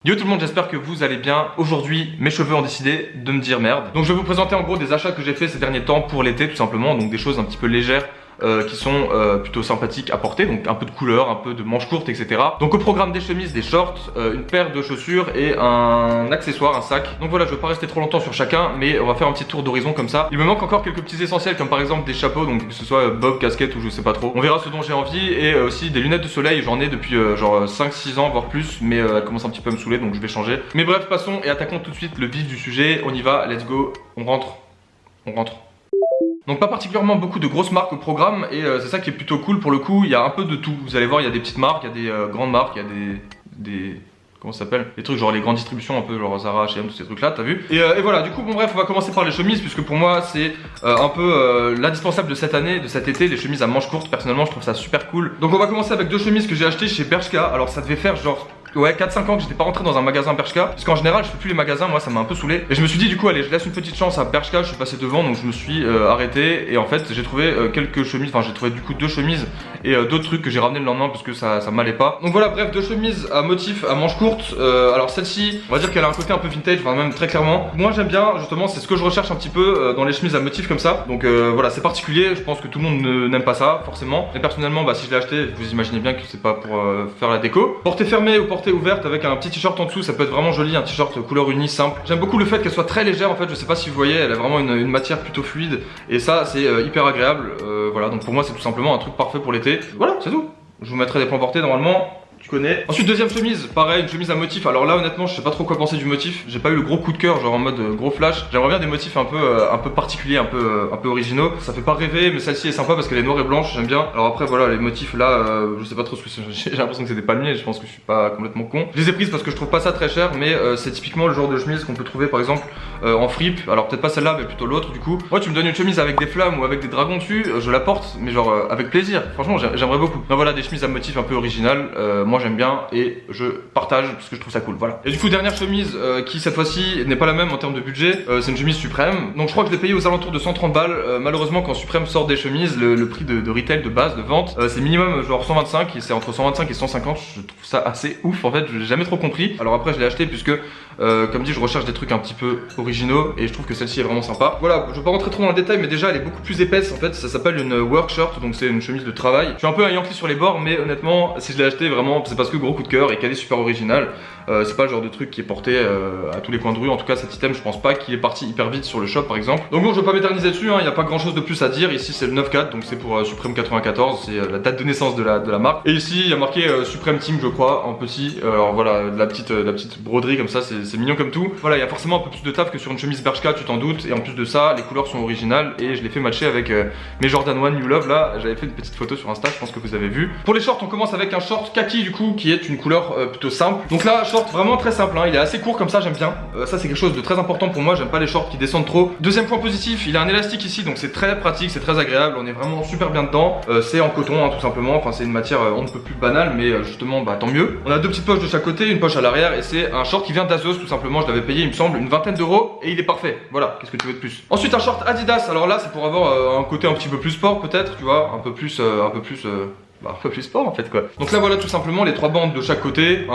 Yo tout le monde, j'espère que vous allez bien. Aujourd'hui, mes cheveux ont décidé de me dire merde. Donc je vais vous présenter en gros des achats que j'ai fait ces derniers temps pour l'été tout simplement. Donc des choses un petit peu légères qui sont plutôt sympathiques à porter. Donc un peu de couleur, un peu de manches courtes, etc. Donc au programme des chemises, des shorts, une paire de chaussures et un accessoire, un sac. Donc voilà, je vais pas rester trop longtemps sur chacun, mais on va faire un petit tour d'horizon comme ça. Il me manque encore quelques petits essentiels comme par exemple des chapeaux, donc que ce soit bob, casquette ou je sais pas trop. On verra ce dont j'ai envie et aussi des lunettes de soleil. J'en ai depuis genre 5-6 ans voire plus, mais elles commencent un petit peu à me saouler donc je vais changer. Mais bref, passons et attaquons tout de suite le vif du sujet. On y va, let's go, on rentre. Donc pas particulièrement beaucoup de grosses marques au programme et c'est ça qui est plutôt cool pour le coup, il y a un peu de tout. Vous allez voir, il y a des petites marques, il y a des grandes marques, il y a des comment ça s'appelle, les trucs genre les grandes distributions un peu genre Zara, H&M, tous ces trucs là, t'as vu. Et voilà, du coup bon bref, on va commencer par les chemises puisque pour moi c'est un peu l'indispensable de cette année, de cet été, les chemises à manches courtes. Personnellement je trouve ça super cool. Donc on va commencer avec deux chemises que j'ai achetées chez Bershka. Alors ça devait faire genre ouais 4-5 ans que j'étais pas rentré dans un magasin Bershka, parce qu'en général je fais plus les magasins, moi ça m'a un peu saoulé. Et je me suis dit du coup allez, je laisse une petite chance à Bershka. Je suis passé devant donc je me suis arrêté et en fait j'ai trouvé quelques chemises, enfin j'ai trouvé du coup deux chemises et d'autres trucs que j'ai ramené le lendemain parce que ça m'allait pas. Donc voilà, bref, deux chemises à motifs à manches courtes. Alors celle-ci, on va dire qu'elle a un côté un peu vintage, enfin même très clairement. Moi j'aime bien justement, c'est ce que je recherche un petit peu dans les chemises à motifs comme ça. Donc voilà, c'est particulier, je pense que tout le monde n'aime pas ça forcément. Et personnellement bah si je l'ai acheté, vous imaginez bien que c'est pas pour faire la déco. Portée fermée ou portée ouverte avec un petit t-shirt en dessous, ça peut être vraiment joli, un t-shirt couleur unie simple. J'aime beaucoup le fait qu'elle soit très légère en fait, je sais pas si vous voyez, elle a vraiment une matière plutôt fluide et ça c'est hyper agréable. Voilà, donc pour moi c'est tout simplement un truc parfait pour l'été. Voilà, c'est tout. Je vous mettrai des plans portés normalement. Tu connais. Ensuite deuxième chemise, pareil, une chemise à motif. Alors là honnêtement je sais pas trop quoi penser du motif. J'ai pas eu le gros coup de cœur, genre en mode gros flash. J'aimerais bien des motifs un peu particuliers, un peu originaux. Ça fait pas rêver, mais celle-ci est sympa parce qu'elle est noire et blanche, j'aime bien. Alors après voilà, les motifs là, je sais pas trop ce que c'est. J'ai l'impression que c'est des palmiers, je pense que je suis pas complètement con. Je les ai prises parce que je trouve pas ça très cher, mais c'est typiquement le genre de chemise qu'on peut trouver par exemple en fripe. Alors peut-être pas celle-là, mais plutôt l'autre du coup. Moi tu me donnes une chemise avec des flammes ou avec des dragons dessus, je la porte, mais genre avec plaisir. Franchement j'aimerais beaucoup. Donc voilà, des chemises à motifs un peu originales, moi j'aime bien et je partage parce que je trouve ça cool, voilà. Et du coup dernière chemise qui cette fois-ci n'est pas la même en termes de budget, c'est une chemise Suprême. Donc je crois que je l'ai payé aux alentours de 130 balles. Malheureusement quand Suprême sort des chemises, le prix de retail de base, de vente, c'est minimum genre 125 et c'est entre 125 et 150. Je trouve ça assez ouf en fait, je l'ai jamais trop compris. Alors après je l'ai acheté puisque comme dit je recherche des trucs un petit peu originaux et je trouve que celle-ci est vraiment sympa. Voilà, je vais pas rentrer trop dans le détail mais déjà elle est beaucoup plus épaisse en fait, ça s'appelle une work shirt, donc c'est une chemise de travail. Je suis un peu un Yankee sur les bords mais honnêtement si je l'ai acheté vraiment c'est parce que gros coup de cœur et qu'elle est super originale. C'est pas le genre de truc qui est porté à tous les coins de rue. En tout cas cet item je pense pas qu'il est parti hyper vite sur le shop par exemple. Donc bon je vais pas m'éterniser dessus, il y a pas grand chose de plus à dire. Ici c'est le 9-4 donc c'est pour Supreme 94, c'est la date de naissance de la marque. Et ici il y a marqué Supreme Team je crois en petit. Alors voilà, de la petite broderie comme ça, c'est mignon comme tout. Voilà, il y a forcément un peu plus de taf que sur une chemise Bershka, tu t'en doutes. Et en plus de ça les couleurs sont originales et je l'ai fait matcher avec mes Jordan 1 New Love là. J'avais fait une petite photo sur Insta, je pense que vous avez vu. Pour les shorts on commence avec un short kaki du coup qui est une couleur plutôt simple. Donc là short vraiment très simple, il est assez court comme ça, j'aime bien. Ça c'est quelque chose de très important pour moi, j'aime pas les shorts qui descendent trop. Deuxième point positif, il a un élastique ici donc c'est très pratique, c'est très agréable, on est vraiment super bien dedans. C'est en coton tout simplement, enfin c'est une matière on ne peut plus banale mais justement bah tant mieux. On a deux petites poches de chaque côté, une poche à l'arrière et c'est un short qui vient d'Azos tout simplement. Je l'avais payé il me semble une vingtaine d'euros et il est parfait. Voilà, qu'est-ce que tu veux de plus. Ensuite un short Adidas, alors là c'est pour avoir un côté un petit peu plus sport peut-être, tu vois, un peu plus sport en fait quoi. Donc là voilà tout simplement les trois bandes de chaque côté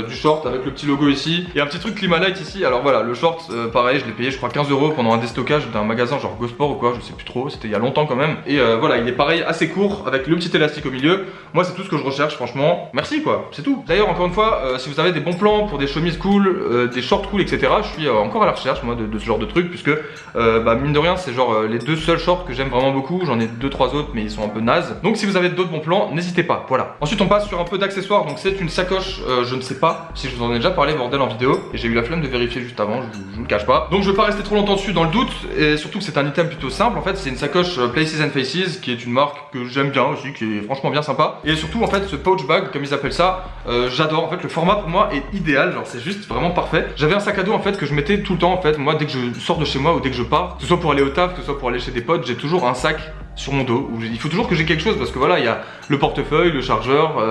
du short avec le petit logo ici et un petit truc Climalite ici. Alors voilà le short pareil je l'ai payé je crois 15 euros pendant un déstockage d'un magasin genre Gosport ou quoi, je sais plus trop, c'était il y a longtemps quand même. Et voilà il est pareil assez court avec le petit élastique au milieu. Moi c'est tout ce que je recherche franchement, merci quoi, c'est tout. D'ailleurs encore une fois si vous avez des bons plans pour des chemises cool, des shorts cool etc, je suis encore à la recherche moi de ce genre de trucs puisque mine de rien c'est genre les deux seuls shorts que j'aime vraiment beaucoup. J'en ai 2-3 autres mais ils sont un peu nazes. Donc si vous avez d'autres bons plans n'hésitez pas, voilà. Ensuite on passe sur un peu d'accessoires, donc c'est une sacoche, je ne sais pas si je vous en ai déjà parlé bordel en vidéo et j'ai eu la flemme de vérifier juste avant, je vous le cache pas. Donc je vais pas rester trop longtemps dessus dans le doute et surtout que c'est un item plutôt simple en fait, c'est une sacoche Places and Faces qui est une marque que j'aime bien aussi, qui est franchement bien sympa. Et surtout en fait ce pouch bag comme ils appellent ça, j'adore en fait, le format pour moi est idéal, genre c'est juste vraiment parfait. J'avais un sac à dos en fait que je mettais tout le temps en fait, moi dès que je sors de chez moi ou dès que je pars, que ce soit pour aller au taf, que ce soit pour aller chez des potes, j'ai toujours un sac sur mon dos. Où il faut toujours que j'ai quelque chose parce que voilà, il y a le portefeuille, le chargeur,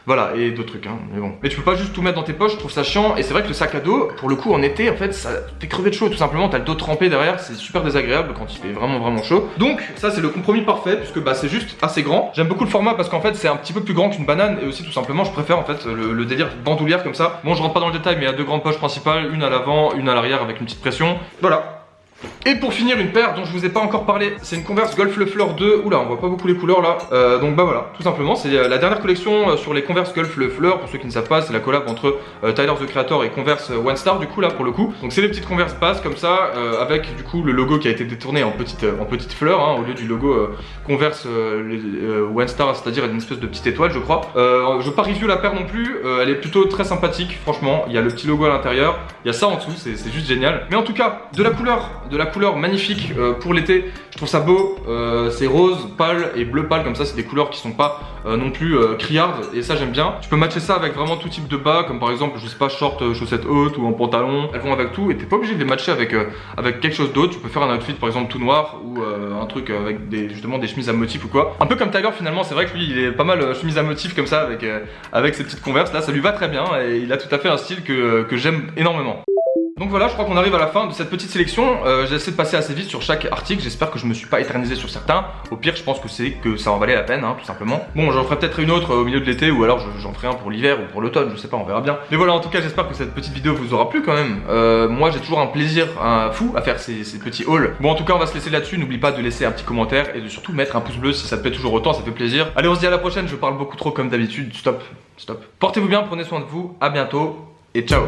voilà, et d'autres trucs, hein, mais bon. Mais tu peux pas juste tout mettre dans tes poches, je trouve ça chiant. Et c'est vrai que le sac à dos, pour le coup, en été, en fait, ça fait crever de chaud, tout simplement. T'as le dos trempé derrière, c'est super désagréable quand il fait vraiment chaud. Donc, ça, c'est le compromis parfait, puisque bah, c'est juste assez grand. J'aime beaucoup le format parce qu'en fait, c'est un petit peu plus grand qu'une banane. Et aussi, tout simplement, je préfère en fait le délire bandoulière comme ça. Bon, je rentre pas dans le détail, mais il y a deux grandes poches principales, une à l'avant, une à l'arrière avec une petite pression. Voilà. Et pour finir, une paire dont je vous ai pas encore parlé, c'est une Converse Golf Le Fleur 2. Oula, on voit pas beaucoup les couleurs là. Donc bah voilà, tout simplement, c'est la dernière collection sur les Converse Golf Le Fleur. Pour ceux qui ne savent pas, c'est la collab entre Tyler the Creator et Converse One Star du coup là pour le coup. Donc c'est les petites Converse basses comme ça, avec du coup le logo qui a été détourné en petite fleur, hein, au lieu du logo Converse One Star, c'est-à-dire une espèce de petite étoile je crois. Je vais pas review la paire non plus, elle est plutôt très sympathique franchement. Il y a le petit logo à l'intérieur, il y a ça en dessous, c'est juste génial. Mais en tout cas, de la couleur magnifique pour l'été, je trouve ça beau. C'est rose pâle et bleu pâle comme ça, c'est des couleurs qui sont pas non plus criardes et ça j'aime bien. Tu peux matcher ça avec vraiment tout type de bas, comme par exemple je sais pas, short, chaussettes hautes ou en pantalon, elles vont avec tout et t'es pas obligé de les matcher avec quelque chose d'autre. Tu peux faire un outfit par exemple tout noir ou un truc avec justement des chemises à motifs ou quoi. Un peu comme Tyler finalement, c'est vrai que lui il est pas mal chemise à motifs comme ça avec ses petites Converse là, ça lui va très bien et il a tout à fait un style que j'aime énormément. Donc voilà, je crois qu'on arrive à la fin de cette petite sélection. J'ai essayé de passer assez vite sur chaque article. J'espère que je me suis pas éternisé sur certains. Au pire, je pense que ça en valait la peine, hein, tout simplement. Bon, j'en ferai peut-être une autre au milieu de l'été ou alors j'en ferai un pour l'hiver ou pour l'automne, je sais pas, on verra bien. Mais voilà, en tout cas, j'espère que cette petite vidéo vous aura plu quand même. Moi, j'ai toujours un plaisir fou à faire ces petits hauls. Bon, en tout cas, on va se laisser là-dessus. N'oublie pas de laisser un petit commentaire et de surtout mettre un pouce bleu si ça te plaît toujours autant, ça fait plaisir. Allez, on se dit à la prochaine. Je parle beaucoup trop comme d'habitude. Stop. Portez-vous bien, prenez soin de vous. À bientôt et ciao.